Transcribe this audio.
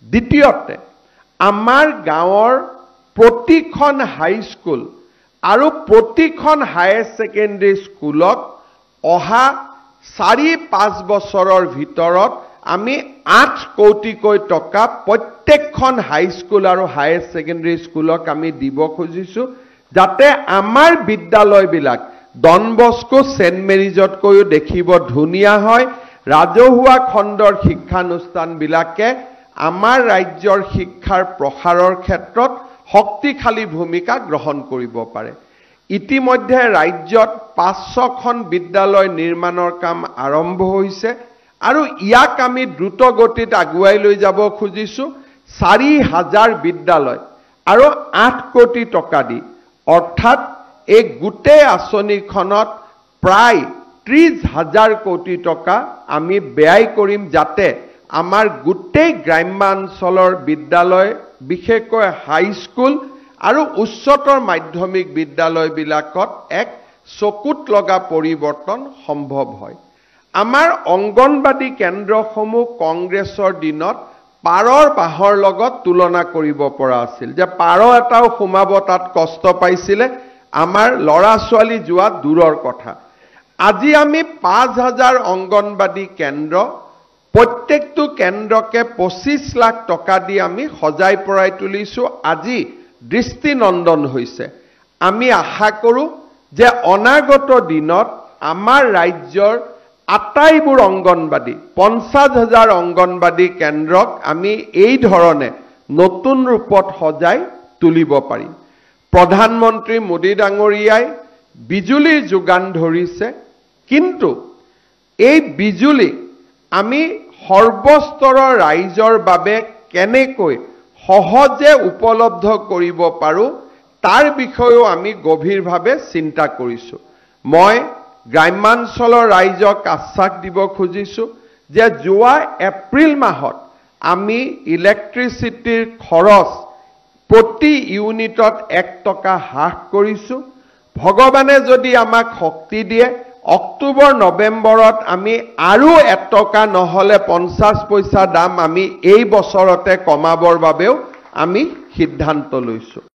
দ্বিতীয়তে আমাৰ গাঁৱৰ প্ৰতিখন হাইস্কুল আৰু প্ৰতিখন হায়াৰ ছেকেণ্ডাৰী স্কুলত অহা 4-5 বছৰৰ ভিতৰত আমি 8 কোটিকৈ টকা প্ৰত্যেকখন হাইস্কুল আৰু হায়াৰ ছেকেণ্ডাৰী স্কুলক আমি দিব খুজিছো যাতে আমাৰ বিদ্যালয়বিলাক ডন বস্কো সেন্ট মেৰিজতকৈও দেখিব ধুনীয়া হয় ৰাজহুৱা খণ্ডৰ শিক্ষানুষ্ঠানবিলাকে আমাৰ ৰাজ্যৰ শিক্ষাৰ প্ৰসাৰৰ ক্ষেত্ৰত শক্তিশালী ভূমিকা গ্ৰহণ কৰিব পাৰে ইতিমধ্যে ৰাজ্যত 500খন বিদ্যালয় নিৰ্মাণৰ কাম আৰম্ভ হৈছে আৰু ইয়াক আমি দ্ৰুত গতিত আগুৱাই লৈ যাব খুজিছো 4000 বিদ্যালয় আৰু 8 কোটি টকা দি অৰ্থাৎ এই গোটেই আঁচনিখনত প্ৰায় 30,000 কোটি টকা আমি ব্যয় কৰিম যাতে আমাৰ গোটেই গ্ৰাম্যাঞ্চলৰ বিদ্যালয় বিশেষকৈ হাইস্কুল আৰু উচ্চতৰ মাধ্যমিক বিদ্যালয়বিলাকত এক চকুত লগা পৰিৱৰ্তন সম্ভৱ হয় আমাৰ অংগনবাদী কেন্দ্ৰসমূহ কংগ্ৰেছৰ দিনত পাৰৰ বাহৰ লগত তুলনা কৰিব পৰা আছিল যে পাৰ এটাও সোমাব তাত কষ্ট পাইছিলে আমাৰ লৰা ছোৱালী যোৱা দূৰৰ কথা আজি আমি 5000 অংগনবাদী কেন্দ্ৰ প্ৰত্যেকটো কেন্দ্ৰকে 25 লাখ টকা দি আমি সজাই পৰাই তুলিছো আজি দৃষ্টিনন্দন হৈছে আমি আশা কৰো যে অনাগত দিনত আমাৰ ৰাজ্যৰ আটাইবোৰ অংগনবাদী 50,000 অংগনবাদী কেন্দ্ৰক আমি এই ধৰণে নতুন ৰূপত সজাই তুলিব পাৰিম প্ৰধানমন্ত্ৰী মোদী ডাঙৰীয়াই বিজুলীৰ যোগান ধৰিছে কিন্তু এই বিজুলী আমি সৰ্বস্তৰৰ ৰাইজৰ বাবে কেনেকৈ সহজে উপলব্ধ কৰিব পাৰো তাৰ বিষয়েও আমি গভীৰভাৱে চিন্তা কৰিছো মই গ্ৰাম্যাঞ্চলৰ ৰাইজক আশ্বাস দিব খুজিছো যে যোৱা এপ্ৰিল মাহত আমি ইলেক্ট্ৰিচিটিৰ খৰচ প্ৰতি ইউনিটত 1 টকা হ্ৰাস কৰিছো ভগৱানে যদি আমাক শক্তি দিয়ে অক্টোবৰ নৱেম্বৰত আমি আৰু 1 টকা নহলে 50 পইচা দাম আমি এই বছৰতে কমাবৰ বাবেও আমি সিদ্ধান্ত লৈছো